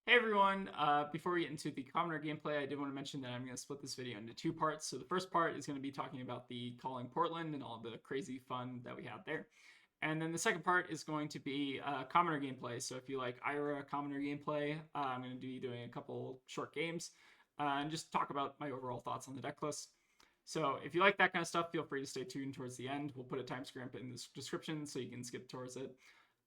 Hey everyone, before we get into the commoner gameplay, I did want to mention that I'm going to split this video into two parts. So the first part is going to be talking about the calling Portland and all the crazy fun that we had there. And then the second part is going to be commoner gameplay. So if you like IRA commoner gameplay, I'm going to be doing a couple short games and just talk about my overall thoughts on the deck list. So if you like that kind of stuff, feel free to stay tuned towards the end. We'll put a timestamp in the description so you can skip towards it.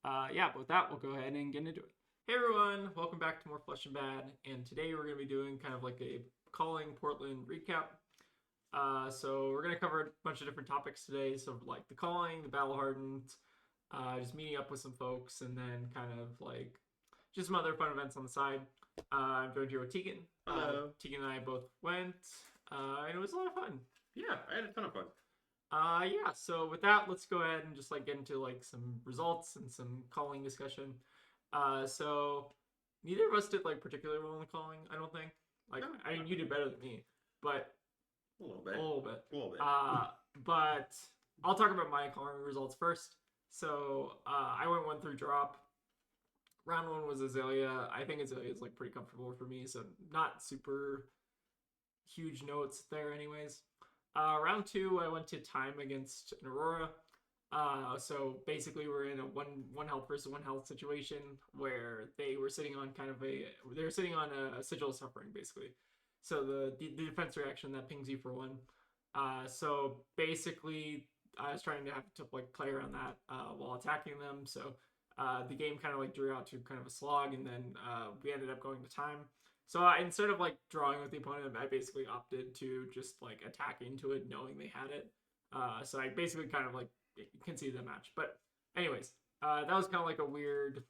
But with that, we'll go ahead and get into it. Hey everyone, welcome back to more Flesh and Bad, and today we're going to be doing kind of like a calling Portland recap. So we're going to cover a bunch of different topics today, so like the calling, the battle hardened, just meeting up with some folks, and then kind of like just some other fun events on the side. I'm joined here with Tegan. Hello. Tegan and I both went, and it was a lot of fun. Yeah, I had a ton of fun. So with that, let's go ahead and just like get into like some results and some calling discussion. So neither of us did like particularly well in the calling, I don't think. Like, I mean, you did better than me, but a little bit. But I'll talk about my calling results first. So I went 1 through drop. Round 1 was Azalea. I think Azalea is like pretty comfortable for me, so not super huge notes there, anyways. Round 2, I went to time against an Aurora. So basically we're in a one health versus 1 health situation where they were sitting on a sigil of suffering, basically. So the defense reaction that pings you for 1. So basically I was trying to have to like play around that while attacking them. So the game kind of like drew out to kind of a slog, and then we ended up going to time. So instead of like drawing with the opponent, I basically opted to just like attack into it knowing they had it. So I basically kind of like concede the match. But anyways, that was kind of like a weird.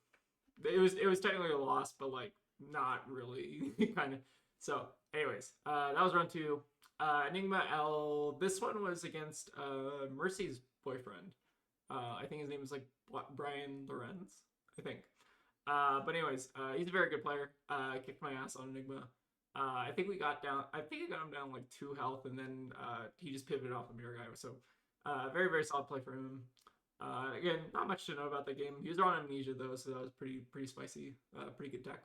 It was technically a loss, but like not really kind of. So anyways, that was round 2. Enigma L. This one was against Mercy's boyfriend. I think his name is like Brian Lorenz, I think. But anyways, he's a very good player. Kicked my ass on Enigma. I think I got him down like 2 health, and then he just pivoted off the mirror guy. So very, very solid play for him. Again, not much to know about that game. He was on Amnesia though, so that was pretty spicy. Pretty good deck.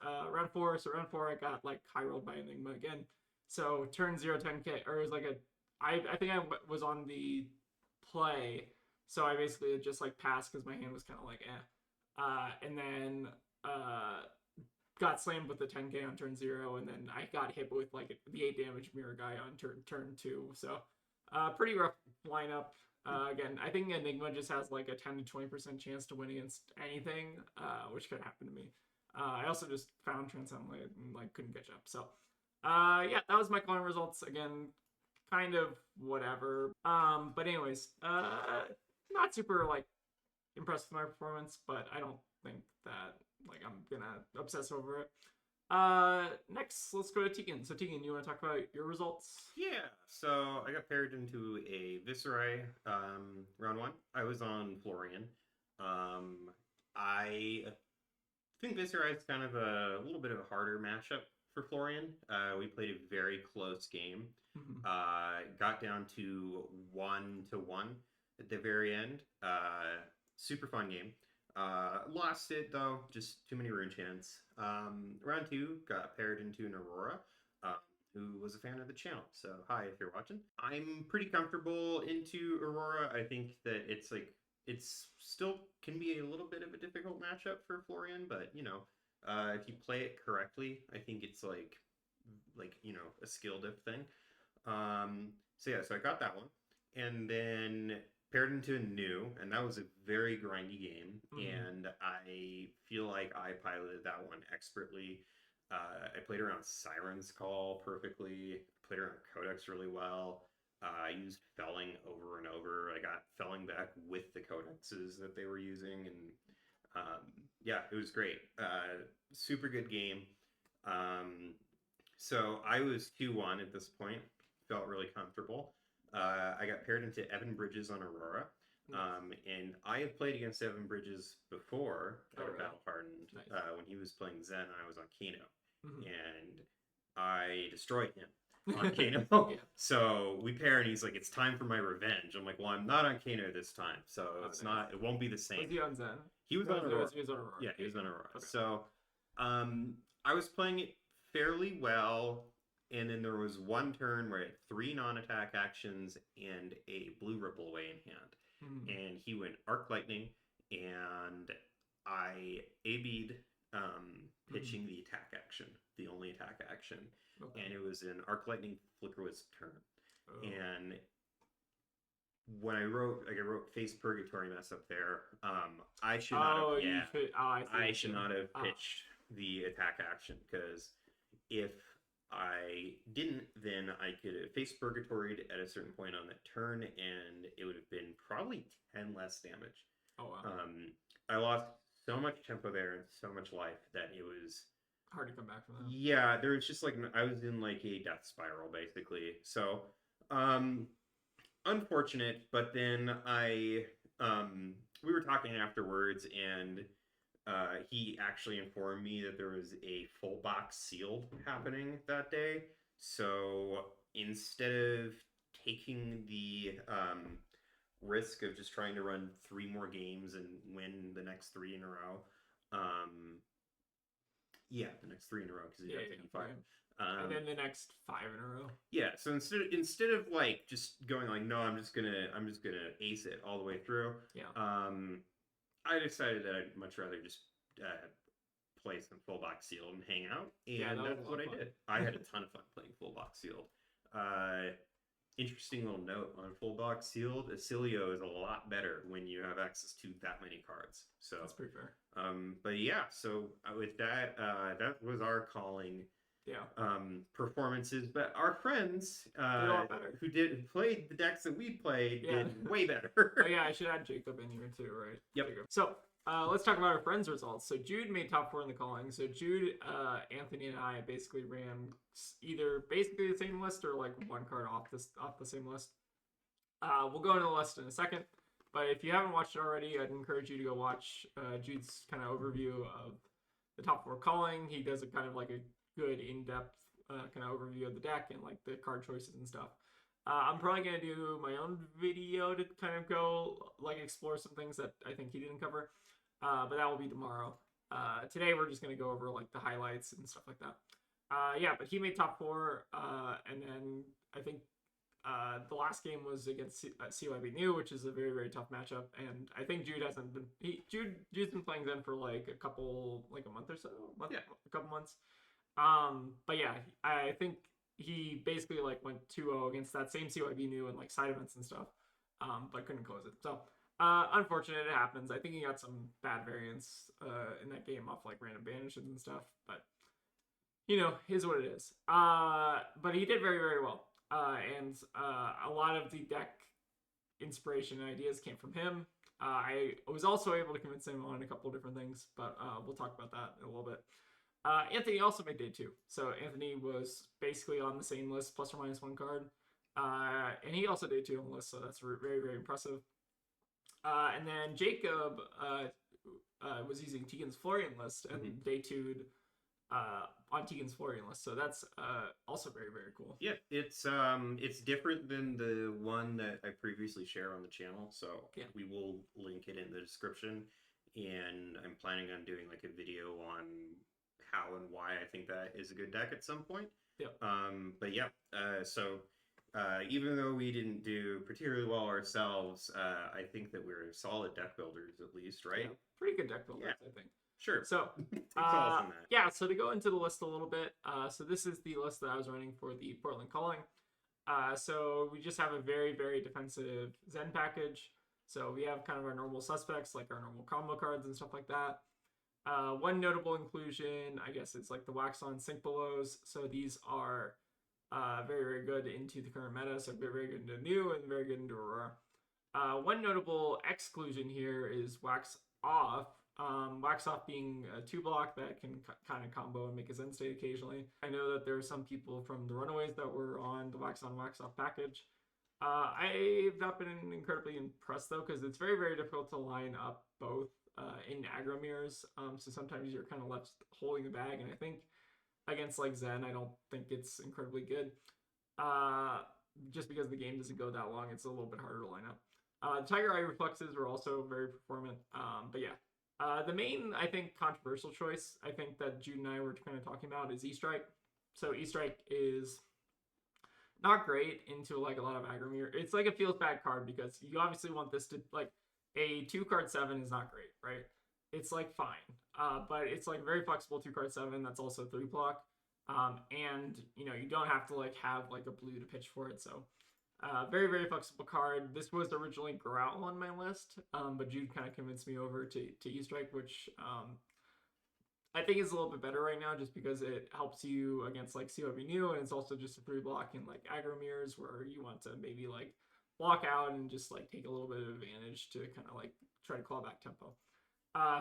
Round 4, I got like high rolled by Enigma again. So turn 0 10k, or it was like I think I was on the play, so I basically just like passed because my hand was kind of like and then got slammed with the 10k on turn 0, and then I got hit with like the 8 damage mirror guy on turn 2. So pretty rough lineup. Again, I think Enigma just has like a 10 to 20% chance to win against anything, which could happen to me. I also just found Transcendent and like couldn't catch up. So that was my calling results. Again, kind of whatever. But anyways, not super like impressed with my performance, but I don't think that like I'm gonna obsess over it. Next, let's go to Tegan. So Tegan, you want to talk about your results? Yeah, so I got paired into a Viscerai round 1. I was on Florian. I think Viscerai is kind of a little bit of a harder matchup for Florian. We played a very close game. Got down to 1-1 at the very end. Super fun game. Lost it though, just too many rune chants. Round 2 got paired into an Aurora, who was a fan of the channel. So hi if you're watching. I'm pretty comfortable into Aurora. I think that it's still can be a little bit of a difficult matchup for Florian, but you know, if you play it correctly, I think it's like you know, a skill diff thing. So I got that one, and then paired into a new, and that was a very grindy game. And I feel like I piloted that one expertly. I played around Siren's Call perfectly. Played around Codex really well. I used felling over and over. I got felling back with the codexes that they were using, and yeah, it was great. Super good game. So I was 2-1 at this point. Felt really comfortable. I got paired into Evan Bridges on Aurora. And I have played against Evan Bridges before at a Battle Hardened when he was playing Zen and I was on Kano. And I destroyed him on Kano. So we pair and he's like, it's time for my revenge. I'm like, well, I'm not on Kano this time. So it won't be the same. Was he on Zen? He was on Aurora. He was on Aurora. Yeah, he was on Aurora. Okay. So I was playing it fairly well, and then there was one turn where I had three non-attack actions and a blue ripple away in hand. And he went Arc Lightning, and I AB'd pitching the attack action, the only attack action. Okay. And it was an Arc Lightning Flickerless turn. Oh. And when I wrote Face Purgatory mess up there, I should not have, I should not have pitched the attack action, because if I didn't, then I could have Face Purgatoried at a certain point on that turn, and it would have been probably 10 less damage. Oh, wow. I lost so much tempo there and so much life that it was hard to come back from that. Yeah, there was just like, I was in like a death spiral basically. So, unfortunate, but then we were talking afterwards, and he actually informed me that there was a full box sealed happening that day. So instead of taking the risk of just trying to run 3 more games and win the next 3 in a row, the next 3 in a row, because he got 85. And then the next 5 in a row. Yeah, so instead of like just going like, no, I'm just gonna ace it all the way through. Yeah. I decided that I'd much rather just play some full box sealed and hang out, and that's what I did. I had a ton of fun playing full box sealed. Interesting little note on full box sealed: Acilio is a lot better when you have access to that many cards. So that's pretty fair. But yeah, so with that, that was our calling. Yeah. Performances, but our friends who played the decks that we played did way better. Oh yeah, I should add Jacob in here too, right? Yep. So let's talk about our friends' results. So Jude made top 4 in the calling. So Jude, Anthony, and I basically ran either basically the same list or like one card off the same list. We'll go into the list in a second, but if you haven't watched it already, I'd encourage you to go watch Jude's kind of overview of the top 4 calling. He does a kind of like a good in-depth kind of overview of the deck and like the card choices and stuff. I'm probably gonna do my own video to kind of go like explore some things that I think he didn't cover, but that will be tomorrow. Today we're just gonna go over like the highlights and stuff like that. But he made top 4, and then I think the last game was against CYB New, which is a very, very tough matchup, and I think Jude hasn't been Jude's been playing Zen for like a month or so, a couple months. But yeah, I think he basically like went 2-0 against that same CYB New and like side events and stuff, but couldn't close it. So unfortunate, it happens. I think he got some bad variance in that game off like random banishes and stuff, but is what it is. But he did very, very well, and a lot of the deck inspiration and ideas came from him. I was also able to convince him on a couple of different things, but we'll talk about that in a little bit. Anthony also made day 2. So Anthony was basically on the same list, plus or minus 1 card. And he also day 2 on the list, so that's very, very impressive. And then Jacob was using Tegan's Florian list and day 2'd on Tegan's Florian list. So that's also very, very cool. Yeah, it's different than the one that I previously shared on the channel. So we will link it in the description. And I'm planning on doing like a video on how and why I think that is a good deck at some point. But yeah, so even though we didn't do particularly well ourselves, I think that we're solid deck builders at least, right? Yeah, pretty good deck builders, I think. Sure. So so to go into the list a little bit, so this is the list that I was running for the Portland Calling. So we just have a very, very defensive Zen package. So we have kind of our normal suspects, like our normal combo cards and stuff like that. One notable inclusion, I guess, is like the Wax On Sync Belows. So these are very, very good into the current meta. So very, very good into New and very good into Aurora. One notable exclusion here is Wax Off. Wax Off being a 2-block that can kind of combo and make a Zen state occasionally. I know that there are some people from the Runaways that were on the Wax On, Wax Off package. I've not been incredibly impressed though, because it's very, very difficult to line up both in aggro mirrors. So sometimes you're kind of left holding the bag, and I think against like Zen, I don't think it's incredibly good. Just because the game doesn't go that long, it's a little bit harder to line up. The Tiger Eye Reflexes were also very performant. But yeah, The main, I think, controversial choice, I think that Jude and I were kind of talking about is E-Strike. So E-Strike is not great into like a lot of aggro mirror. It's like a feels bad card because you obviously want this to like a 2 card 7 is not great, right? It's like fine, but it's like very flexible 2 card 7 that's also 3 block, and you don't have to like have like a blue to pitch for it. So very very flexible card. This was originally Growl on my list, but Jude kind of convinced me over to E-Strike, which I think it's a little bit better right now just because it helps you against like COV new, and it's also just a 3 block in like aggro mirrors where you want to maybe like block out and just like take a little bit of advantage to kind of like try to claw back tempo.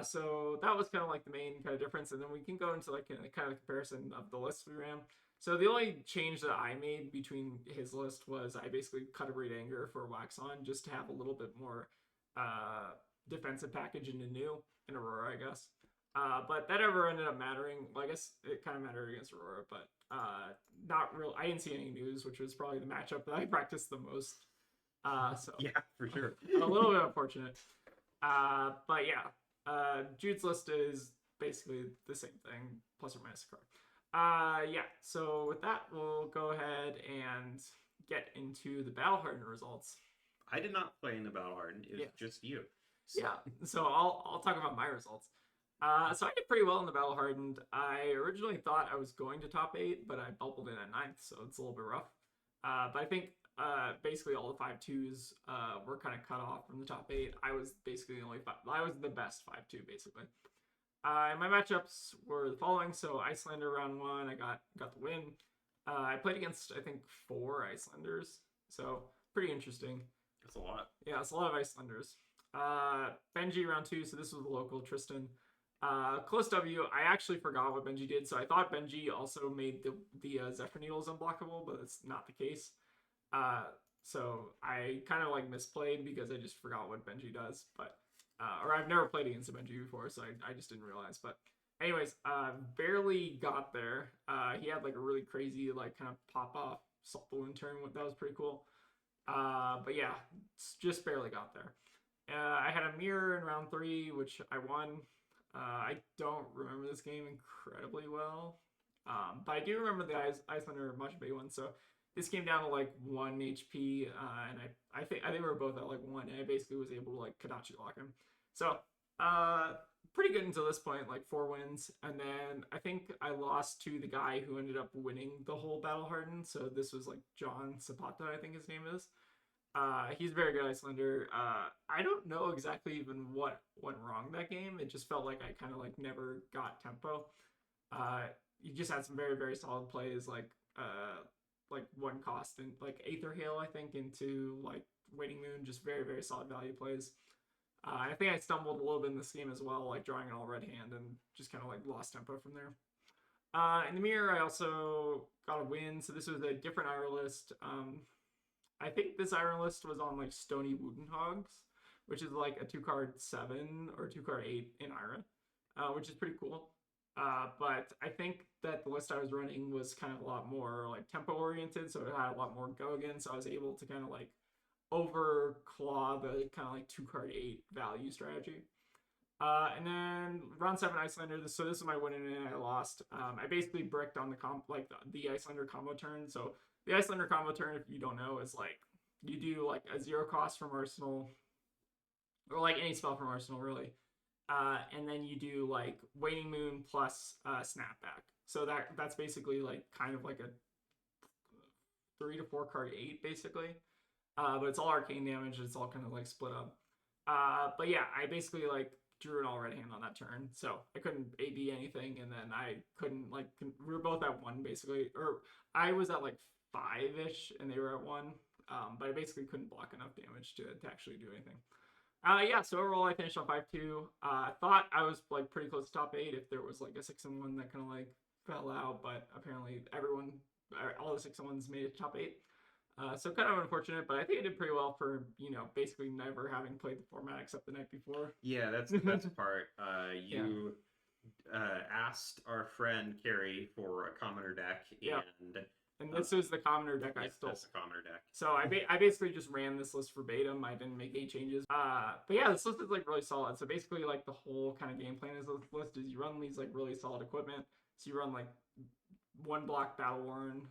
So that was kind of like the main kind of difference, and then we can go into like a kind of comparison of the list we ran. So the only change that I made between his list was I basically cut a Great Anger for Wax On just to have a little bit more defensive package into new and Aurora, I guess. But that never ended up mattering. Well, I guess it kind of mattered against Aurora, but not real. I didn't see any news, which was probably the matchup that I practiced the most. So Yeah, for sure. a little bit unfortunate. But yeah, Jude's list is basically the same thing, plus or minus a card. Yeah. So with that, we'll go ahead and get into the Battle Hardened results. I did not play in the Battle Hardened. It was just you. So. Yeah. So I'll talk about my results. So I did pretty well in the Battle Hardened. I originally thought I was going to top 8, but I bubbled in at 9th, so it's a little bit rough. But I think basically all the 5-2s were kind of cut off from the top 8. I was basically the only I was the best 5-2 basically. My matchups were the following. So Icelander round 1, I got the win. I played against I think 4 Icelanders, so pretty interesting. That's a lot. Yeah, it's a lot of Icelanders. Benji round 2, so this was the local Tristan. Close W, I actually forgot what Benji did, so I thought Benji also made the Zephyr Needles unblockable, but it's not the case. So I kind of like misplayed because I just forgot what Benji does, but or I've never played against a Benji before, so I just didn't realize. But anyways, barely got there. He had like a really crazy like kind of pop off salt balloon turn. That was pretty cool. But yeah, just barely got there. I had a mirror in round 3, which I won. I don't remember this game incredibly well, but I do remember the Icelander much big one. So this came down to like 1 HP, and I think we were both at like 1, and I basically was able to like Kadachi lock him. So pretty good until this point, like 4 wins, and then I think I lost to the guy who ended up winning the whole Battle Hardened. So this was like John Zapata, I think his name is. He's a very good Icelander. I don't know exactly even what went wrong that game. It just felt like I kind of like never got tempo. You just had some very very solid plays like 1 cost and like Aether Hail I think into like Waiting Moon, just very very solid value plays. I think I stumbled a little bit in this game as well, like drawing an all red hand and just kind of like lost tempo from there. In the mirror, I also got a win. So this was a different IRA list. I think this IRA list was on like Stony Wootenhogs, which is like a 2-card 7 or 2-card 8 in IRA, which is pretty cool. But I think that the list I was running was kind of a lot more like tempo oriented, so it had a lot more go again. So I was able to kind of like overclaw the kind of like 2-card 8 value strategy. And then round 7 Icelander. So this is my win and I lost. I basically bricked on the Icelander combo turn. So the Icelander combo turn, if you don't know, is like you do like a 0 cost from Arsenal, or like any spell from Arsenal really, and then you do like Waiting Moon plus Snapback. So that's basically like kind of like a 3 to 4 card 8 basically, but it's all arcane damage. It's all kind of like split up. But yeah, I basically like drew an all red hand on that turn, so I couldn't AB anything, and then I couldn't like we were both at 1 basically, or I was at like 5-ish and they were at 1, but I basically couldn't block enough damage to actually do anything. Yeah, so overall I finished on 5-2. I thought I was like pretty close to top 8 if there was like a 6-1 that kind of like fell out, but apparently all the 6-1s made it to top 8. So kind of unfortunate, but I think I did pretty well for, basically never having played the format except the night before. Yeah, that's the best part. You asked our friend Carrie for a commoner deck, and And this was the commoner deck I stole. That's the commoner deck. So I basically just ran this list verbatim. I didn't make any changes. But yeah, this list is like really solid. So basically, like the whole kind of game plan is this list is you run these like really solid equipment. So you run like 1 block battle worn,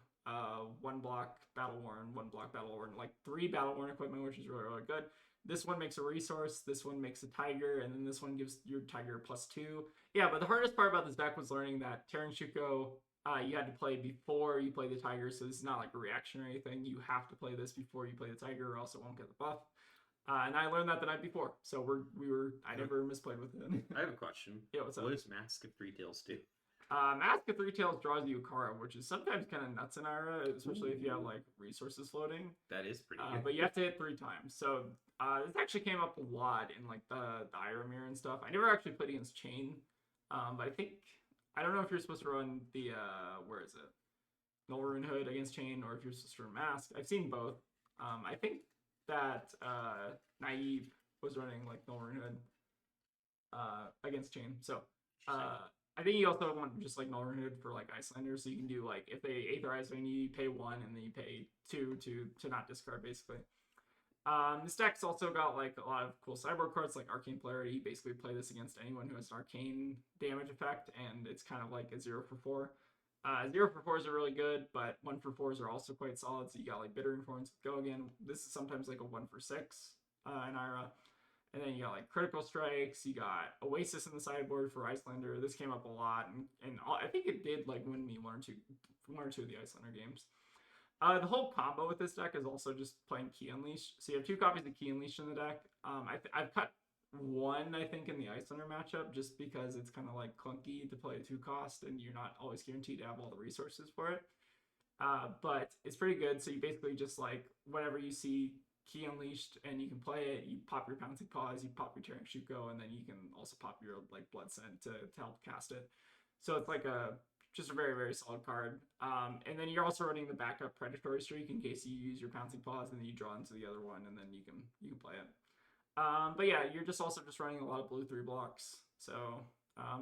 1 block battle worn, 1 block battle worn, like 3 battle worn equipment, which is really good. This one makes a resource, this one makes a tiger, and then this one gives your tiger +2. Yeah, but the hardest part about this deck was learning that Terran Shuko, you had to play before you play the tiger, so this is not like a reactionary thing. You have to play this before you play the tiger, or else it won't get the buff. And I learned that the night before, so I never misplayed with it. I have a question. Yeah, what's up? What does Mask of Three Tails do? Mask of Three Tails draws you a card, which is sometimes kind of nuts in IRA, especially if you have like resources floating. That is pretty good. But you have to hit 3 times. So this actually came up a lot in like the IRA mirror and stuff. I never actually played against Chain, but I don't know if you're supposed to run the where is it? Null Rune Hood against Chain, or if you're supposed to run Mask. I've seen both. I think that Naive was running like Null Rune Hood against Chain. So I think you also want just like Null Rune Hood for like Icelanders, so you can do like if they Aetherize when you pay 1 and then you pay 2 to not discard basically. This deck's also got like a lot of cool sideboard cards like Arcane Polarity. You basically play this against anyone who has an arcane damage effect, and it's kind of like a 0 for 4. 0 for 4s are really good, but 1 for 4s are also quite solid. So you got like Bitter Informants with Go Again. This is sometimes like a 1 for 6 in IRA. And then you got like Critical Strikes. You got Oasis in the sideboard for Icelander. This came up a lot, and I think it did like win me one or two of the Icelander games. The whole combo with this deck is also just playing Key Unleash. So you have 2 copies of Key Unleash in the deck. I've cut 1, I think, in the Icelander matchup just because it's kind of like clunky to play a 2 cost, and you're not always guaranteed to have all the resources for it. But it's pretty good. So you basically just like whenever you see Key Unleashed and you can play it, you pop your Pouncing Paws, you pop your Terran Shuko, and then you can also pop your like Blood Scent to help cast it. So it's like just a very, very solid card. And then you're also running the backup Predatory Streak in case you use your Pouncing Paws and then you draw into the other one, and then you can play it. But yeah, you're just running a lot of blue 3 blocks. So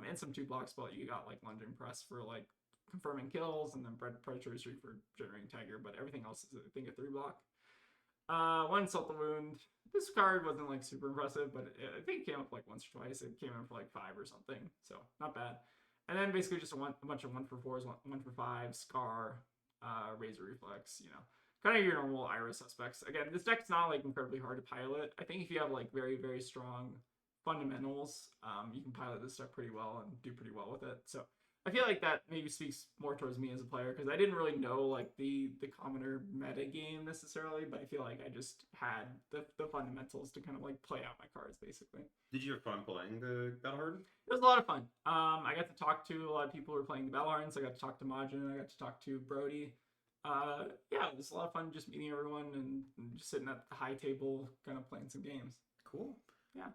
and some 2 blocks, but you got like London Press for like confirming kills, and then Predatory Streak for generating Tiger. But everything else is I think a 3 block. 1 Insult the Wound. This card wasn't like super impressive, but I think it came up like once or twice. It came in for like 5 or something, so not bad. And then basically just a bunch of 1 for 4s, 1 for 5, Scar, Razor Reflex, kind of your normal IRA suspects. Again, this deck's not like incredibly hard to pilot. I think if you have like very, very strong fundamentals, you can pilot this stuff pretty well and do pretty well with it. So I feel like that maybe speaks more towards me as a player, because I didn't really know like the commoner meta game necessarily, but I feel like I just had the fundamentals to kind of like play out my cards basically. Did you have fun playing the Battle-Hardened? It was a lot of fun. I got to talk to a lot of people who were playing the Battle-Hardens. I got to talk to Majin. I got to talk to Brody. Yeah, it was a lot of fun just meeting everyone and just sitting at the high table, kind of playing some games. Cool. Yeah.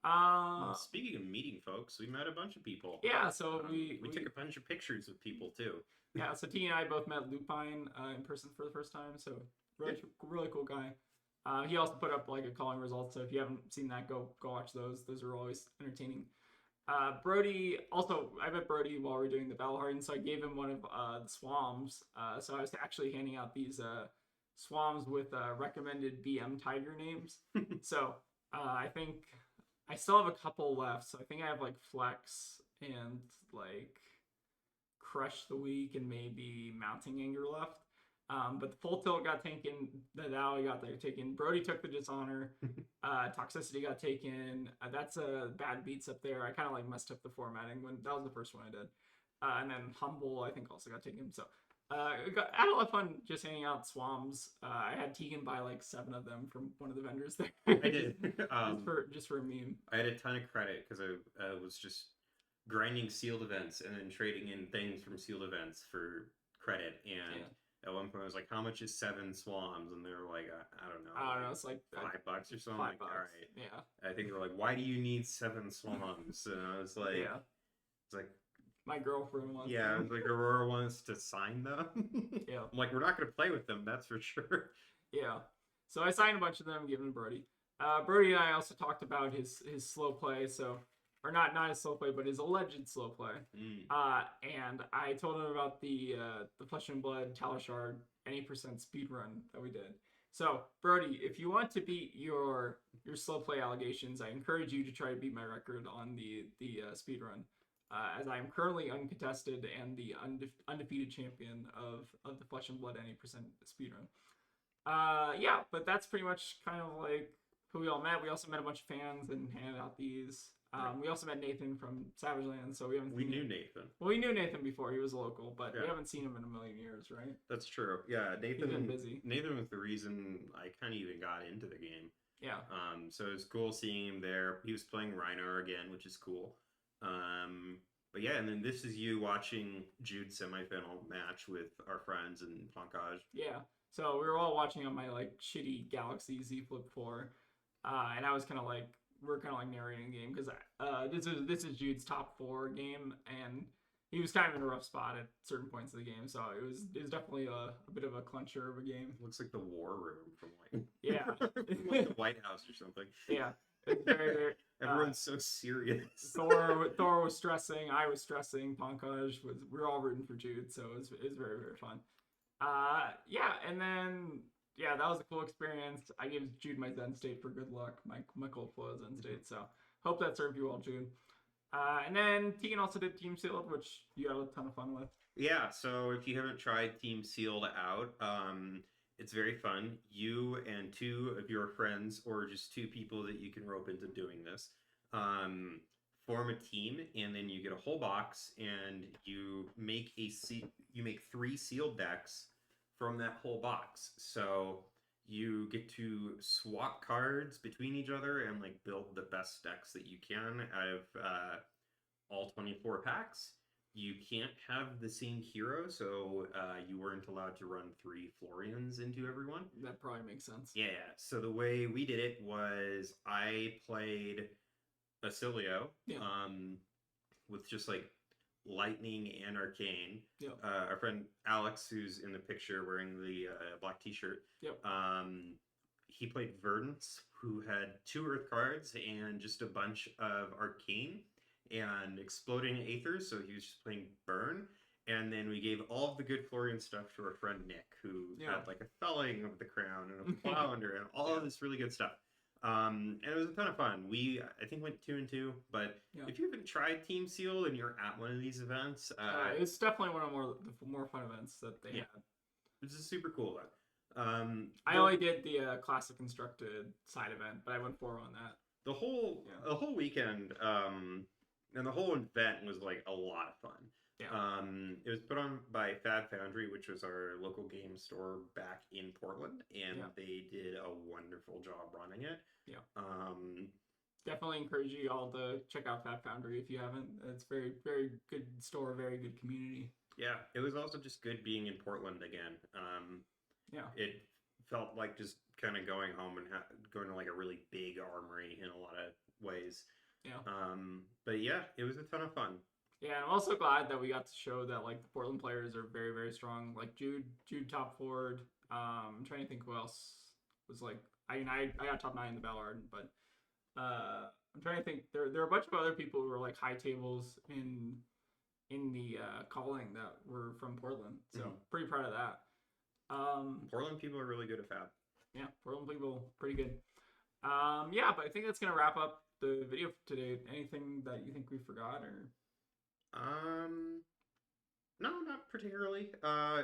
Well, speaking of meeting folks, we met a bunch of people. Yeah, so we took a bunch of pictures with people too. Yeah, so T and I both met Lupine in person for the first time. So really cool guy. He also put up like a calling results. So if you haven't seen that, go watch those. Those are always entertaining. Brody, also, I met Brody while we were doing the Battle-Hardened, so I gave him one of the Swams. So I was actually handing out these Swams with recommended BM Tiger names. So I think I still have a couple left. So I think I have like Flex and like Crush the Weak and maybe Mounting Anger left. But the Full Tilt got taken, the Dali got taken, Brody took the Dishonor, Toxicity got taken, that's a bad beats up there. I kind of like messed up the formatting when that was the first one I did. And then Humble I think also got taken. So I had a lot of fun just handing out Swams. I had Tegan buy like 7 of them from one of the vendors there. I did. just for a meme. I had a ton of credit because I was just grinding sealed events and then trading in things from sealed events for credit. And at one point I was like, how much is 7 Swams? And they were like, I don't know. It's like $5 or something. $5. Like, all right. Yeah. I think they were like, why do you need 7 Swams? And I was like, it's like, my girlfriend wants I them. was like, Aurora wants to sign them. Yeah. I'm like, we're not going to play with them, that's for sure. Yeah. So I signed a bunch of them, given to Brody. Brody and I also talked about his slow play. So or not his slow play, but his alleged slow play. And I told him about the Flesh and Blood Talishard any percent speed run that we did. So Brody, if you want to beat your slow play allegations, I encourage you to try to beat my record on the speed run, as I am currently uncontested and the undefeated champion of the Flesh and Blood any percent speed run. Yeah, but that's pretty much kind of like who we all met. We also met a bunch of fans and handed out these. We also met Nathan from Savage Land, so we knew Nathan. Well, we knew Nathan before; he was a local, but Yeah. we haven't seen him in a million years, right? That's true. Yeah, Nathan. He's been busy. Nathan was the reason I kind of even got into the game. Yeah. So it was cool seeing him there. He was playing Rhino again, which is cool. But yeah, and then this is you watching Jude's semifinal match with our friends in Pankaj. Yeah. So we were all watching on my like shitty Galaxy Z Flip 4, and I was kind of like, we're kind of like narrating the game because this is Jude's top 4 game, and he was kind of in a rough spot at certain points of the game, so it was definitely a bit of a clencher of a game. Looks like the war room from like from, like the White House or something. Yeah, it's very, very everyone's so serious. Thor was stressing, I was stressing, Pankaj we were all rooting for Jude, so it was very, very fun. Yeah, and then that was a cool experience. I gave Jude my Zen state for good luck, my cold flow Zen state. So hope that served you well, Jude. And then Tegan also did Team Sealed, which you had a ton of fun with. Yeah, so if you haven't tried Team Sealed out, it's very fun. You and 2 of your friends, or just 2 people that you can rope into doing this, form a team, and then you get a whole box, and you make 3 sealed decks from that whole box. So you get to swap cards between each other and like build the best decks that you can out of all 24 packs. You can't have the same hero, so you weren't allowed to run 3 Florians into everyone. That probably makes sense. Yeah, so the way we did it was I played Basilio with just like Lightning and Arcane. Yep. Our friend Alex, who's in the picture wearing the black t-shirt, he played Verdance, who had 2 Earth cards and just a bunch of Arcane and Exploding Aethers, so he was just playing Burn. And then we gave all of the good Florian stuff to our friend Nick, who had like a Felling of the Crown and a Flounder and all of this really good stuff. And it was a ton of fun. We, I think, went 2-2. But if you haven't tried Team Seal and you're at one of these events, it's definitely one of the more fun events that they had. This is super cool one. I only did the classic constructed side event, but I went 4 on that. The whole weekend and the whole event was like a lot of fun. Yeah. It was put on by Fab Foundry, which was our local game store back in Portland, and they did a wonderful job running it. Yeah. Definitely encourage you all to check out Fab Foundry if you haven't. It's very, very good store, very good community. Yeah, it was also just good being in Portland again. It felt like just kind of going home and going to like a really big armory in a lot of ways. Yeah. But yeah, it was a ton of fun. Yeah, I'm also glad that we got to show that like the Portland players are very, very strong. Like Jude top forward. I'm trying to think who else was like. I mean, I got top 9 in the Ballard, but I'm trying to think. There are a bunch of other people who were like high tables in the calling that were from Portland. So pretty proud of that. Portland people are really good at Fab. Yeah, Portland people pretty good. Yeah, but I think that's gonna wrap up the video for today. Anything that you think we forgot or? No, not particularly.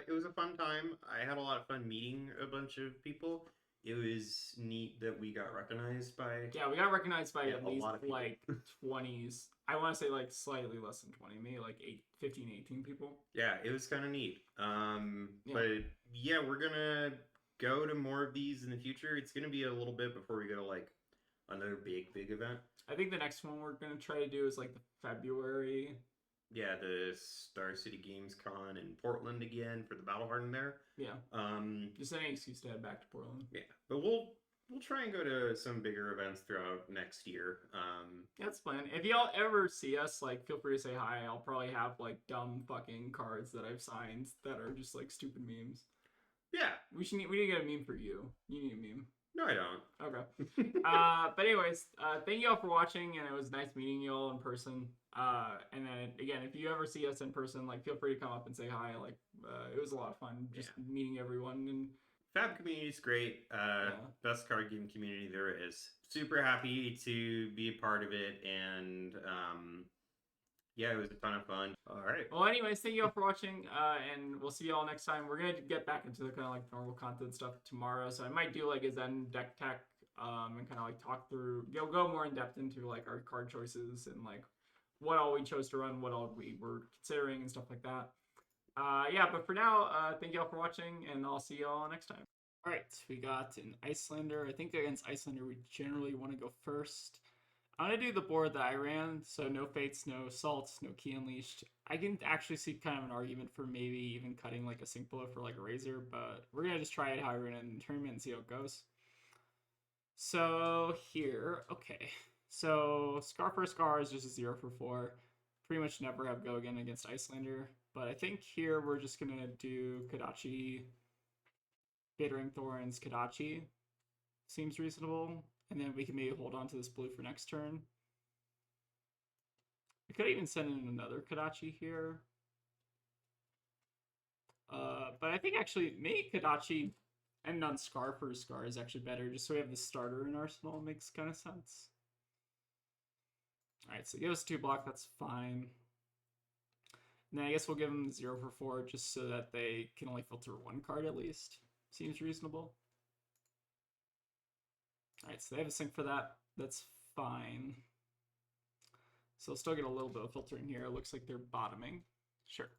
It was a fun time. I had a lot of fun meeting a bunch of people. It was neat that we got recognized by... Yeah, we got recognized by at least, like, 20s. I want to say, like, slightly less than 20. Maybe, like, 15, 18 people. Yeah, it was kind of neat. But, yeah, we're going to go to more of these in the future. It's going to be a little bit before we go to, like, another big event. I think the next one we're going to try to do is, like, the February... Yeah, the Star City Games Con in Portland again for the Battle Hardened there. Yeah. Just any excuse to head back to Portland. Yeah, but we'll try and go to some bigger events throughout next year. That's fun. If y'all ever see us, like, feel free to say hi. I'll probably have like dumb fucking cards that I've signed that are just like stupid memes. Yeah, we need to get a meme for you. You need a meme. No, I don't. Okay. But anyways, thank you all for watching, and it was nice meeting you all in person. And then again, if you ever see us in person, like feel free to come up and say hi. Like, it was a lot of fun just meeting everyone. And Fab community is great. Best card game community there is. Super happy to be a part of it, and yeah, it was a ton of fun. All right. Well, anyways, thank you all for watching, and we'll see you all next time. We're gonna get back into the kind of like normal content stuff tomorrow, so I might do like a Zen deck tech, and kind of like talk through, go more in depth into like our card choices and like what all we chose to run, what all we were considering, and stuff like that. Yeah, but for now, thank you all for watching, and I'll see you all next time. All right, we got an Icelander. I think against Icelander, we generally want to go first. I'm going to do the board that I ran, so no Fates, no Assaults, no Key Unleashed. I can actually see kind of an argument for maybe even cutting like a Sync Blow for like a Razor, but we're going to just try it how I ran it in the tournament and see how it goes. So here, okay. So Scar for Scar is just a 0 for 4. Pretty much never have go again against Icelander, but I think here we're just going to do Kodachi, Bittering Thorns, Kodachi. Seems reasonable. And then we can maybe hold on to this blue for next turn. We could even send in another Kodachi here. But I think actually maybe Kodachi and on Scar for Scar is actually better, just so we have the starter in Arsenal. Makes kind of sense. Alright, so he goes 2 block, that's fine. And then I guess we'll give them 0 for 4 just so that they can only filter 1 card at least. Seems reasonable. Alright, so they have a sync for that. That's fine. So they'll still get a little bit of filtering here. It looks like they're bottoming. Sure.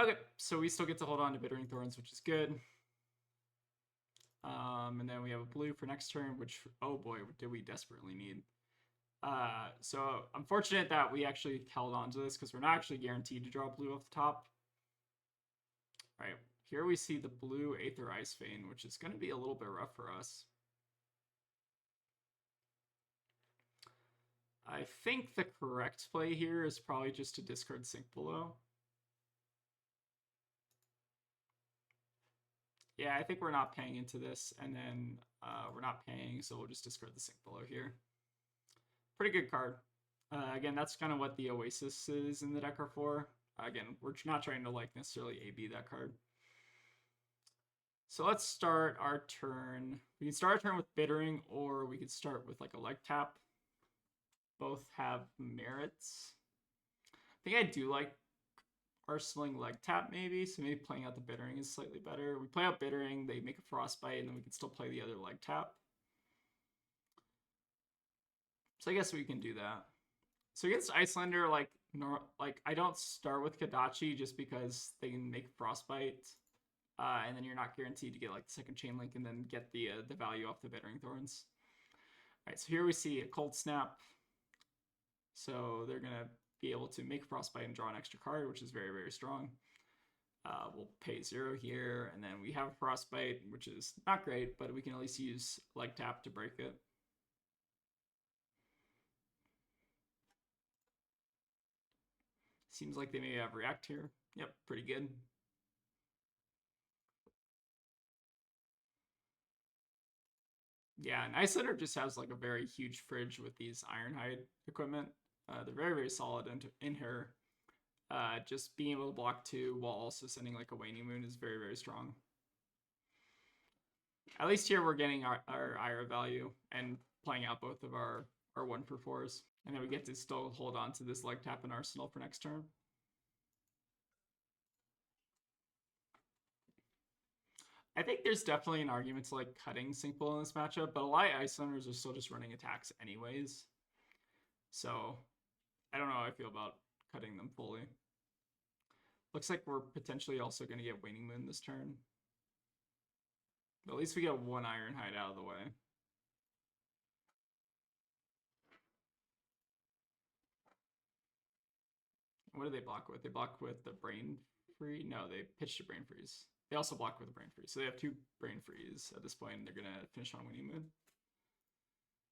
Okay, so we still get to hold on to Bittering Thorns, which is good. And then we have a blue for next turn, which, oh boy, did we desperately need. So I'm fortunate that we actually held on to this because we're not actually guaranteed to draw blue off the top. All right, here we see the blue Aether Ice Vein, which is going to be a little bit rough for us. I think the correct play here is probably just to discard Sink Below. Yeah, I think we're not paying into this, and then we're not paying, so we'll just discard the Sink Below here. Pretty good card. Again, that's kind of what the Oasis is in the deck are for. Again, we're not trying to like necessarily AB that card. So let's start our turn. We can start our turn with Bittering, or we could start with like a leg tap. Both have merits. I think I do like Arsenaling leg tap maybe, so maybe playing out the Bittering is slightly better. We play out Bittering, they make a Frostbite, and then we can still play the other leg tap. So I guess we can do that. So against Icelander, like I don't start with Kodachi just because they can make Frostbite, and then you're not guaranteed to get like the second chain link and then get the value off the Bittering Thorns. All right, so here we see a Cold Snap. So they're gonna be able to make Frostbite and draw an extra card, which is very, very strong. We'll pay 0 here, and then we have Frostbite, which is not great, but we can at least use leg tap to break it. Seems like they may have React here. Yep, pretty good. Yeah, and Icelander just has like a very huge fridge with these Ironhide equipment. They're very, very solid in her. Just being able to block 2 while also sending like a Waning Moon is very, very strong. At least here we're getting our IRA value and playing out both of our 1 for 4s. And then we get to still hold on to this leg tap in Arsenal for next turn. I think there's definitely an argument to like cutting Sync Blow in this matchup, but a lot of Icelanders are still just running attacks anyways. So I don't know how I feel about cutting them fully. Looks like we're potentially also going to get Waning Moon this turn. But at least we get 1 Ironhide out of the way. What do they block with? They block with the Brain Free? No, they pitch to Brain Freeze. They also block with a Brain Freeze. So they have 2 Brain Freeze at this point, and they're going to finish on Waning Moon.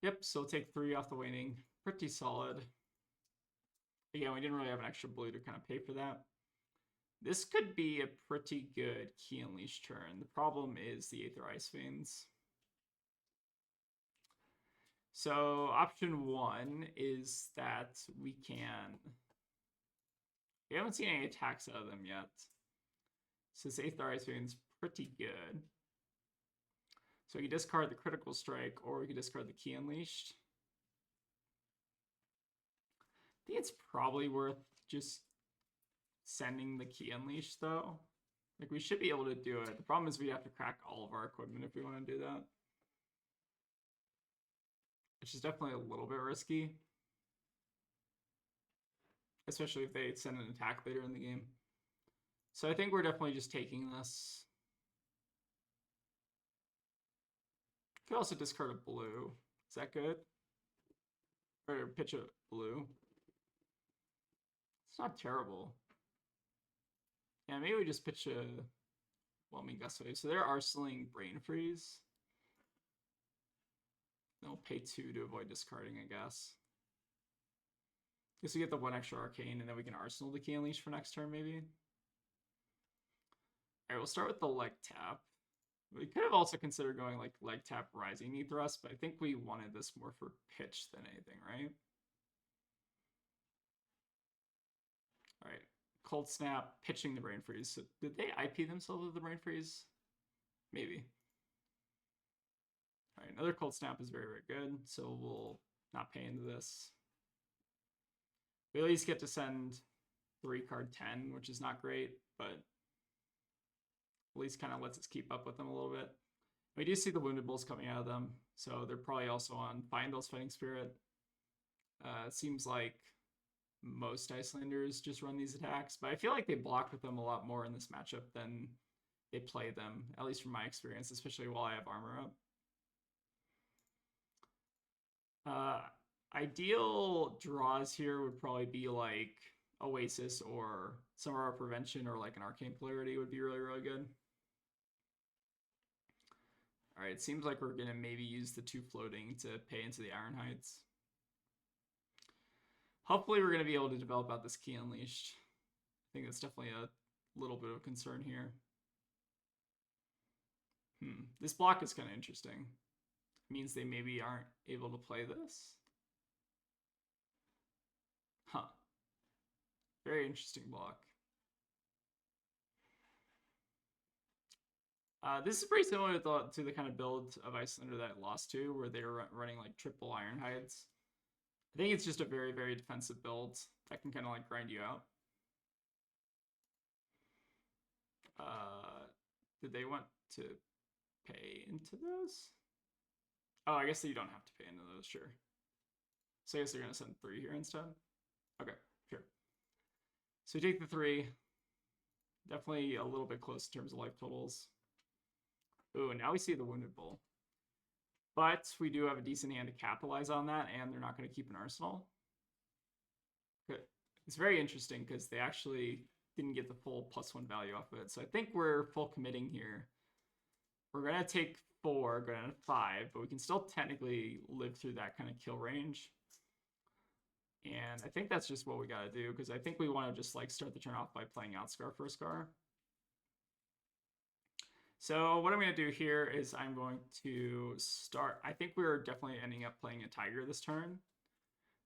Yep, so we'll take 3 off the Waning. Pretty solid. Again, we didn't really have an extra blue to kind of pay for that. This could be a pretty good Key Unleash turn. The problem is the Aether Ice Veins. So option 1 is that we haven't seen any attacks out of them yet. So this Aether Ice Veins pretty good. So we can discard the Critical Strike, or we can discard the Key Unleashed. I think it's probably worth just sending the Key Unleashed, though. Like, we should be able to do it. The problem is we have to crack all of our equipment if we want to do that. Which is definitely a little bit risky. Especially if they send an attack later in the game. So I think we're definitely just taking this. Could also discard a blue. Is that good? Or pitch a blue. It's not terrible. Yeah, maybe we just pitch a Whelming Gust Wave. So they're arsenaling Brain Freeze. They'll pay 2 to avoid discarding, I guess. Guess we get the 1 extra Arcane, and then we can Arsenal the Key Unleash for next turn, maybe. Alright, we'll start with the leg tap. We could have also considered going like leg tap Rising Knee Thrust, but I think we wanted this more for pitch than anything, right? Alright, Cold Snap, pitching the Brain Freeze. So did they IP themselves with the Brain Freeze? Maybe. Alright, another Cold Snap is very, very good, so we'll not pay into this. We at least get to send 3-card 10, which is not great, but at least kind of lets us keep up with them a little bit. We do see the Wounded Bulls coming out of them, so they're probably also on Fyendal's Fighting Spirit. It seems like most Icelanders just run these attacks, but I feel like they block with them a lot more in this matchup than they play them, at least from my experience, especially while I have armor up. Ideal draws here would probably be like Oasis or Summer Prevention, or like an Arcane Polarity would be really, really good. Alright, it seems like we're going to maybe use the 2 floating to pay into the Iron Heights. Hopefully we're going to be able to develop out this Key Unleashed. I think that's definitely a little bit of a concern here. This block is kind of interesting. It means they maybe aren't able to play this. Huh. Very interesting block. This is pretty similar to the kind of build of Icelander that I lost to, where they were running like triple Iron Hides. I think it's just a very, very defensive build that can kind of like grind you out. Did they want to pay into those? Oh, I guess you don't have to pay into those, sure. So I guess they're going to send 3 here instead. Okay, sure. So we take the 3. Definitely a little bit close in terms of life totals. Ooh, and now we see the Wounded Bull. But we do have a decent hand to capitalize on that, and they're not going to keep an arsenal. Good. It's very interesting because they actually didn't get the full +1 value off of it. So I think we're full committing here. We're going to take 4, going to 5, but we can still technically live through that kind of kill range. And I think that's just what we got to do, because I think we want to just like start the turn off by playing out Scar for Scar. So what I'm going to do here is I'm going to start. I think we're definitely ending up playing a Tiger this turn.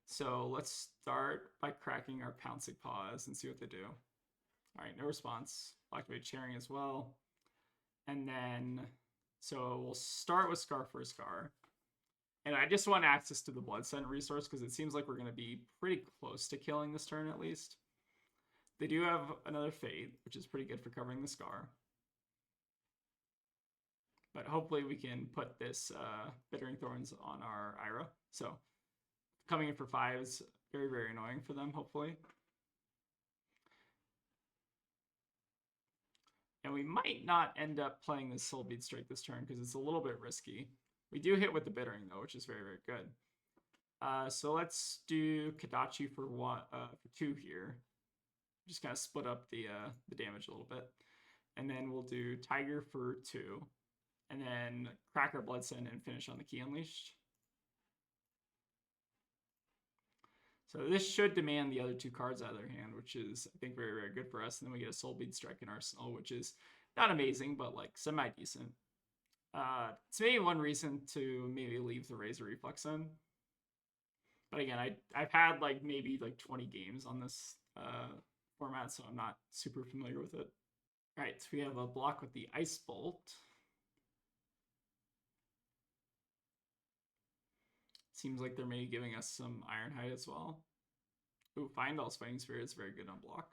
So let's start by cracking our Pouncing Paws and see what they do. All right, no response. I'll activate Sharing as well. And then, so we'll start with Scar for Scar. And I just want access to the Blood Scent resource because it seems like we're going to be pretty close to killing this turn at least. They do have another Fate, which is pretty good for covering the Scar. But hopefully we can put this Bittering Thorns on our IRA. So coming in for 5 is very, very annoying for them, hopefully. And we might not end up playing this Soul Bead Strike this turn because it's a little bit risky. We do hit with the Bittering though, which is very, very good. So let's do Kadachi for 2 here. Just kind of split up the damage a little bit. And then we'll do Tiger for 2. And then crack our Blood Scent and finish on the Key Unleashed. So this should demand the other two cards out of their hand, which is, I think, very, very good for us. And then we get a Soulbead Strike in Arsenal, which is not amazing, but like semi-decent. It's maybe one reason to maybe leave the Razor Reflex in. But again, I've had like maybe like 20 games on this format, so I'm not super familiar with it. All right, so we have a block with the Ice Bolt. Seems like they're maybe giving us some Ironhide as well. Ooh, Findall's Fighting Spirit is very good on block.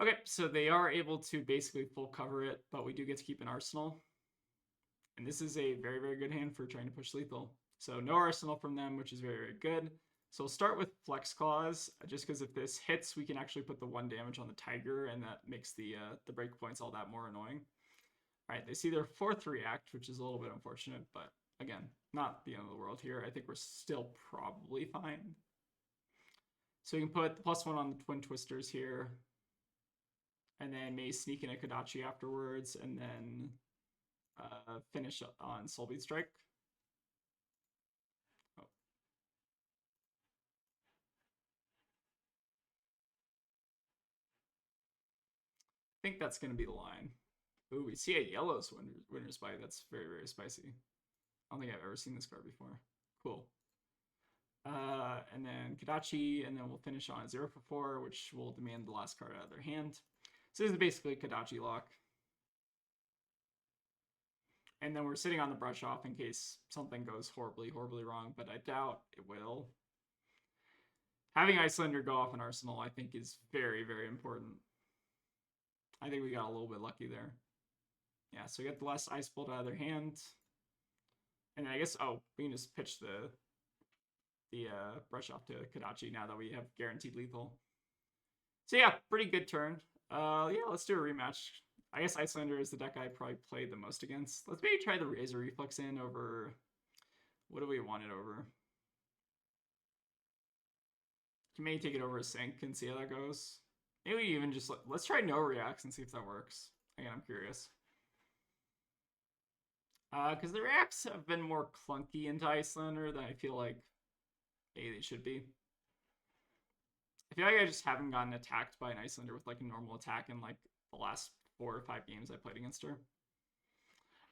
Okay, so they are able to basically full cover it, but we do get to keep an Arsenal. And this is a very, very good hand for trying to push lethal. So no Arsenal from them, which is very, very good. So we'll start with Flex Claws, just because if this hits, we can actually put the 1 damage on the Tiger, and that makes the breakpoints all that more annoying. All right, they see their 4th react, which is a little bit unfortunate, but again, not the end of the world here. I think we're still probably fine. So we can put the +1 on the Twin Twisters here, and then may sneak in a Kodachi afterwards, and then finish on Soulbead Strike. Oh. I think that's going to be the line. Ooh, we see a Yellow's Winter's Bite. That's very, very spicy. I don't think I've ever seen this card before. Cool. And then Kodachi, and then we'll finish on a 0 for 4, which will demand the last card out of their hand. So this is basically a Kodachi lock. And then we're sitting on the brush off in case something goes horribly, horribly wrong, but I doubt it will. Having Icelander go off an Arsenal, I think, is very, very important. I think we got a little bit lucky there. Yeah, so we get the last Ice Bolt out of their hand. And then I guess, oh, we can just pitch the brush off to Kodachi now that we have guaranteed lethal. So yeah, pretty good turn. Yeah, let's do a rematch. I guess Icelander is the deck I probably played the most against. Let's maybe try the Razor Reflex in over... What do we want it over? Can maybe take it over a Sync and see how that goes. Maybe even just... Let's try no reacts and see if that works. Again, I'm curious. Because the reacts have been more clunky into Icelander than I feel like maybe they should be. I feel like I just haven't gotten attacked by an Icelander with like a normal attack in like the last 4 or 5 games I played against her.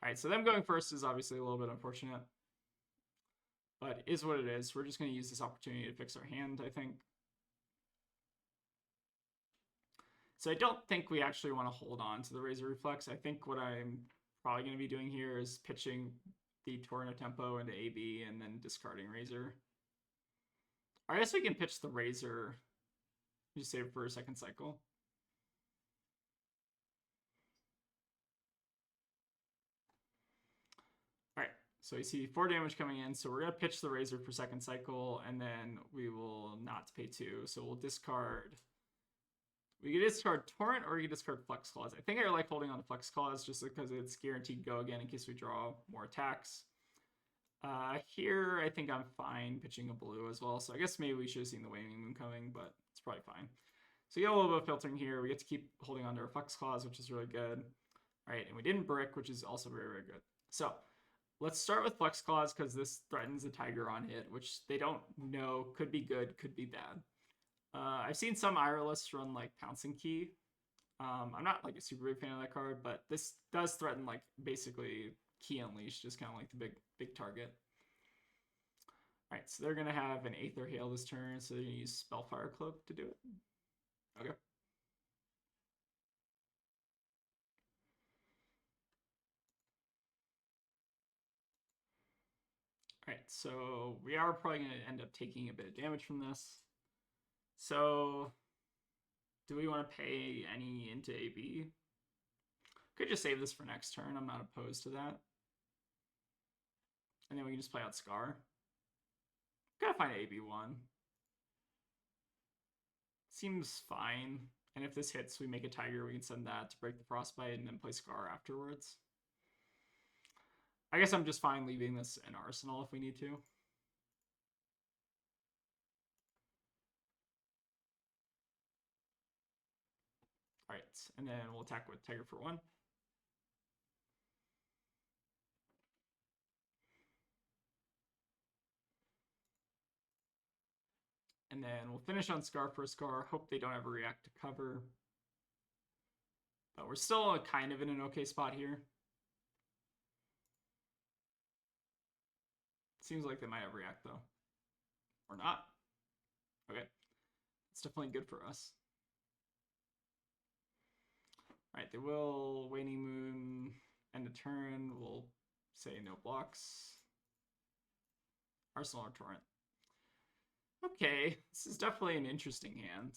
Alright, so them going first is obviously a little bit unfortunate. But is what it is. We're just going to use this opportunity to fix our hand, I think. So I don't think we actually want to hold on to the Razor Reflex. I think what I'm probably going to be doing here is pitching the Torrent of Tempo into AB and then discarding Razor. Or I guess we can pitch the Razor. Just save it for a second cycle. Alright, so you see 4 damage coming in, so we're going to pitch the Razor for second cycle, and then we will not pay 2. So we'll discard... We can discard Torrent, or we can discard Flex Claws. I think I like holding on to Flex Claws just because it's guaranteed go again in case we draw more attacks. Here, I think I'm fine pitching a blue as well, so I guess maybe we should have seen the Waning Moon coming, but it's probably fine. So we get a little bit of filtering here. We get to keep holding on to our Flex Claws, which is really good. All right, and we didn't brick, which is also very, very good. So let's start with Flex Claws because this threatens the Tiger on hit, which they don't know could be good, could be bad. I've seen some IRA lists run like Pouncing Key. I'm not like a super big fan of that card, but this does threaten like basically Key Unleashed, just kind of like the big target. All right, so they're gonna have an Aether Hail this turn, so they're gonna use Spellfire Cloak to do it. Okay. All right, so we are probably gonna end up taking a bit of damage from this. So, do we want to pay any into AB? Could just save this for next turn. I'm not opposed to that. And then we can just play out Scar. Gotta find AB1. Seems fine. And if this hits, we make a Tiger. We can send that to break the Frostbite and then play Scar afterwards. I guess I'm just fine leaving this in Arsenal if we need to. Alright, and then we'll attack with Tiger for 1. And then we'll finish on Scar for a Scar. Hope they don't ever react to cover. But we're still kind of in an okay spot here. Seems like they might have react though. Or not. Okay. It's definitely good for us. Alright, they will Waning Moon end a turn. We'll say no blocks. Arsenal or Torrent. Okay, this is definitely an interesting hand.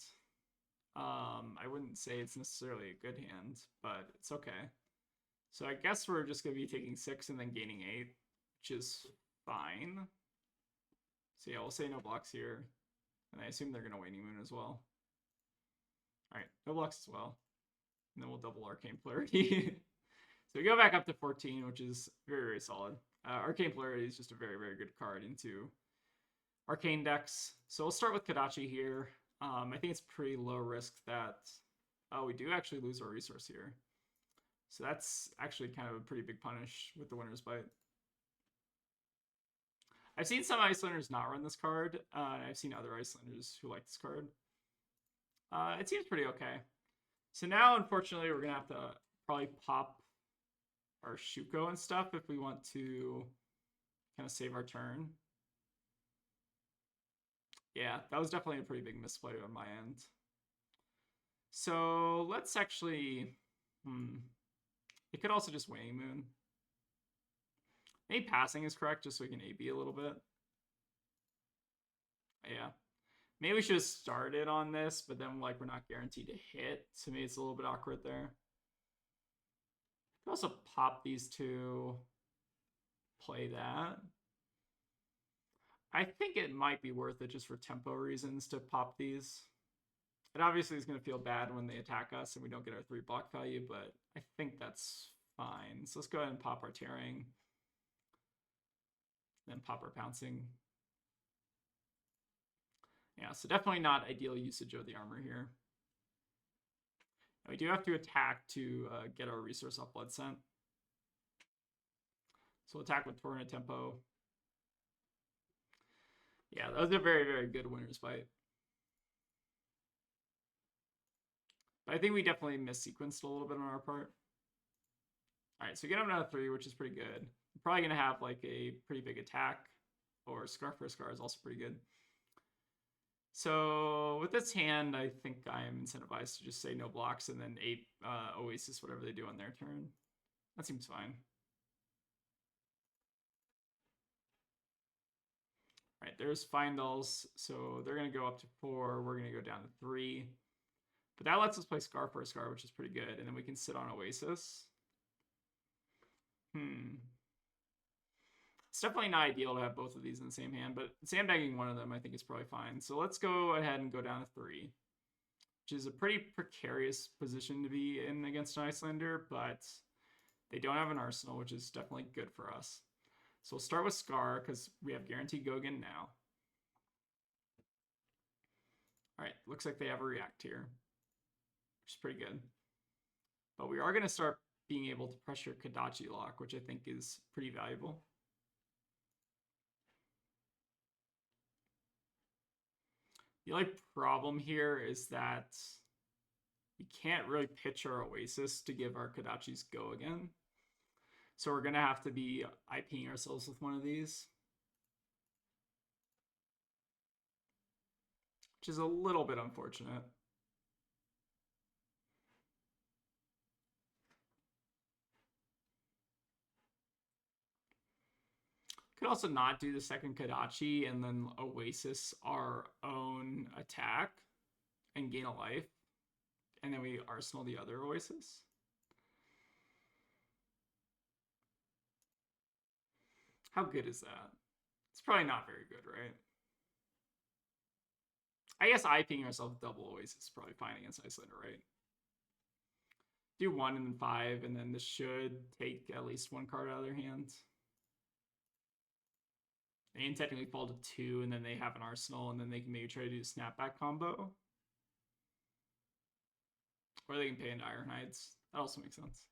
I wouldn't say it's necessarily a good hand, but it's okay. So I guess we're just going to be taking 6 and then gaining 8, which is fine. So yeah, we'll say no blocks here. And I assume they're going to Waning Moon as well. Alright, no blocks as well. And then we'll double Arcane Polarity. So we go back up to 14, which is very, very solid. Arcane Polarity is just a very, very good card into Arcane decks. So we'll start with Kodachi here. I think it's pretty low risk that... Oh, we do actually lose our resource here. So that's actually kind of a pretty big punish with the Winter's Bite. I've seen some Icelanders not run this card, and I've seen other Icelanders who like this card. It seems pretty okay. So now, unfortunately, we're going to have to probably pop our Shuko and stuff if we want to kind of save our turn. Yeah, that was definitely a pretty big misplay on my end. So let's actually... It could also just Waning Moon. Maybe passing is correct, just so we can AB a little bit. Yeah. Maybe we should have started on this, but then like we're not guaranteed to hit, so maybe it's a little bit awkward there. Could also pop these two, play that. I think it might be worth it just for tempo reasons to pop these. It obviously is going to feel bad when they attack us and we don't get our 3 block value, but I think that's fine. So let's go ahead and pop our tearing. Then pop our pouncing. Yeah, so definitely not ideal usage of the armor here. And we do have to attack to get our resource off Blood Scent. So we'll attack with Torrent Tempo. Yeah, that was a very, very good Winter's Bite. But I think we definitely mis-sequenced a little bit on our part. Alright, so we get him down to 3, which is pretty good. We're probably going to have like a pretty big attack. Or Scar for a Scar is also pretty good. So with this hand, I think I am incentivized to just say no blocks and then 8 Oasis, whatever they do on their turn. That seems fine. All right, there's Findals. So they're going to go up to 4. We're going to go down to 3. But that lets us play Scar for a Scar, which is pretty good. And then we can sit on Oasis. It's definitely not ideal to have both of these in the same hand, but sandbagging one of them I think is probably fine. So let's go ahead and go down to 3, which is a pretty precarious position to be in against an Icelander, but they don't have an arsenal, which is definitely good for us. So we'll start with Scar because we have guaranteed go again now. All right, looks like they have a react here, which is pretty good. But we are going to start being able to pressure Kodachi lock, which I think is pretty valuable. The only problem here is that we can't really pitch our Oasis to give our Kodachis go again. So we're going to have to be IPing ourselves with one of these. Which is a little bit unfortunate. Could also not do the second Kodachi and then Oasis our own attack and gain a life. And then we arsenal the other Oasis. How good is that? It's probably not very good, right? I guess IPing ourselves double Oasis is probably fine against Icelander, right? Do 1 and then 5, and then this should take at least 1 card out of their hands. They can technically fall to 2, and then they have an arsenal, and then they can maybe try to do a snapback combo. Or they can pay into Ironhides. That also makes sense.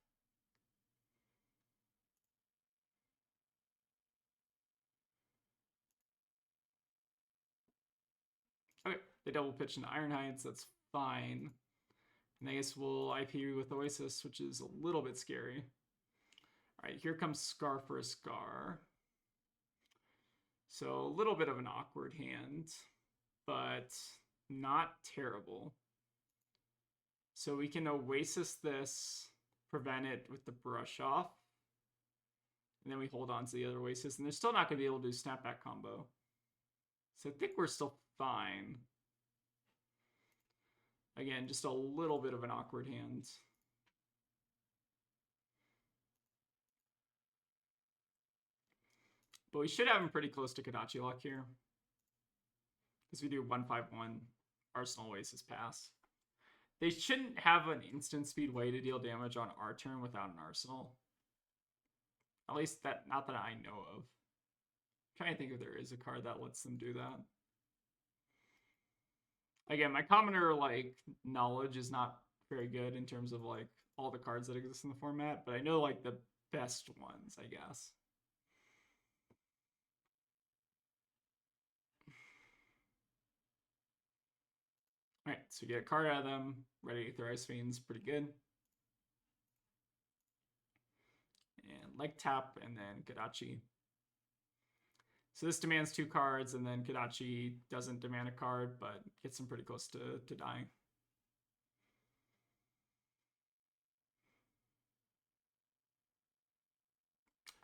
Okay. They double pitch into Iron Heights. That's fine. And I guess we'll IP with Oasis, which is a little bit scary. All right, here comes Scar for a Scar. So a little bit of an awkward hand, but not terrible. So we can Oasis this, prevent it with the brush off. And then we hold on to the other Oasis. And they're still not going to be able to do snapback combo. So I think we're still fine. Again, just a little bit of an awkward hand. But we should have him pretty close to Kodachi lock here. Because we do 1-5-1 Arsenal Oasis pass. They shouldn't have an instant speed way to deal damage on our turn without an Arsenal. At least that, not that I know of. I'm trying to think if there is a card that lets them do that. Again, my commoner like knowledge is not very good in terms of like all the cards that exist in the format, but I know like the best ones, I guess. All right, so we get a card out of them. Ready Aether Ice Fiend's pretty good. And leg tap, and then Kodachi. So this demands 2 cards, and then Kodachi doesn't demand a card, but gets him pretty close to dying.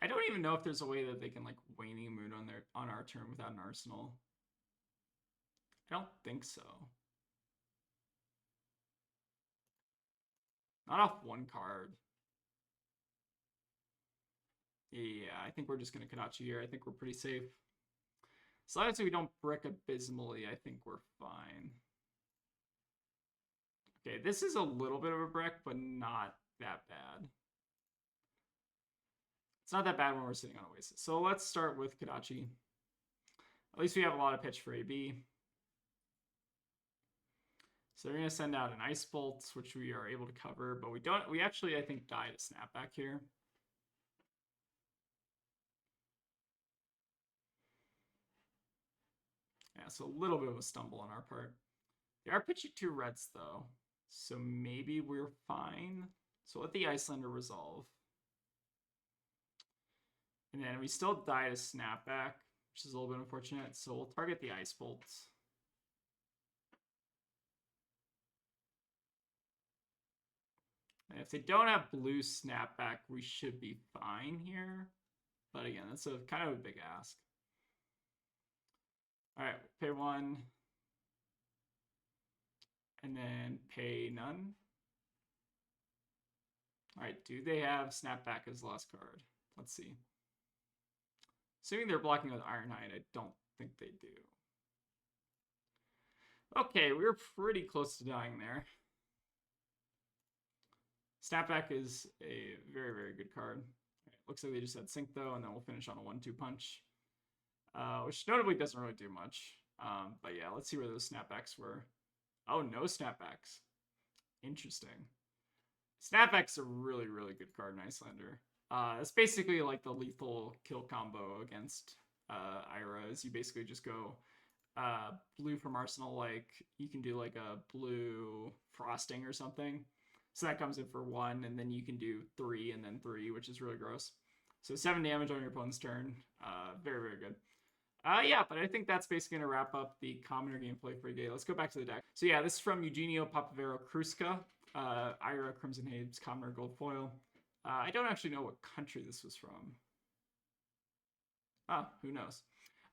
I don't even know if there's a way that they can like Waning Moon on our turn without an Arsenal. I don't think so. Not off 1 card. Yeah, I think we're just going to Kodachi here. I think we're pretty safe. So long as we don't brick abysmally, I think we're fine. Okay, this is a little bit of a brick, but not that bad. It's not that bad when we're sitting on Oasis. So let's start with Kodachi. At least we have a lot of pitch for AB. So they're going to send out an Ice Bolt, which we are able to cover, but we actually, I think, die to Snapback here. Yeah, so a little bit of a stumble on our part. They are pitching 2 reds, though, so maybe we're fine. So let the Icelander resolve. And then we still die to Snapback, which is a little bit unfortunate, so we'll target the Ice Bolts. And if they don't have blue Snapback, we should be fine here. But again, that's a kind of a big ask. All right, pay 1. And then pay none. All right, do they have Snapback as the last card? Let's see. Assuming they're blocking with Ironhide, I don't think they do. Okay, we were pretty close to dying there. Snapback is a very, very good card. Right, looks like they just had Sync, though, and then we'll finish on a 1-2 punch. Which notably doesn't really do much. But yeah, let's see where those Snapbacks were. Oh, no Snapbacks. Interesting. Snapback's a really, really good card in Icelander. It's basically like the lethal kill combo against IRAs. You basically just go blue from Arsenal, like you can do like a blue frosting or something. So that comes in for 1, and then you can do 3 and then 3, which is really gross. So 7 damage on your opponent's turn. Very, very good. Yeah, but I think that's basically going to wrap up the commoner gameplay for today. Let's go back to the deck. So yeah, this is from Eugenio Papavero Kruska, IRA Crimson Habe's commoner gold foil. I don't actually know what country this was from. Oh, who knows?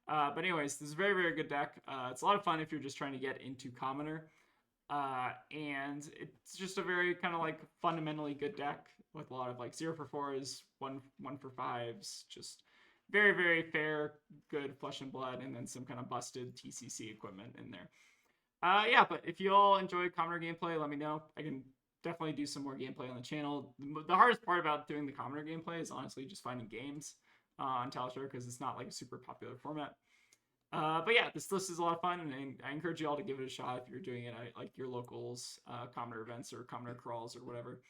But anyways, this is a very, very good deck. It's a lot of fun if you're just trying to get into commoner. And it's just a very kind of like fundamentally good deck with a lot of like 0 for 4s, 1 for 5s, just very, very fair, good flesh and blood, and then some kind of busted TCC equipment in there. Yeah, but if you all enjoy commoner gameplay, let me know. I can definitely do some more gameplay on the channel. The hardest part about doing the commoner gameplay is honestly just finding games on Untitled Chapter, because it's not like a super popular format. But yeah, this list is a lot of fun, and I encourage you all to give it a shot if you're doing it at like your locals, commoner events or commoner crawls or whatever.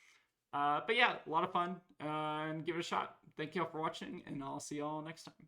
But yeah, a lot of fun, and give it a shot. Thank you all for watching, and I'll see you all next time.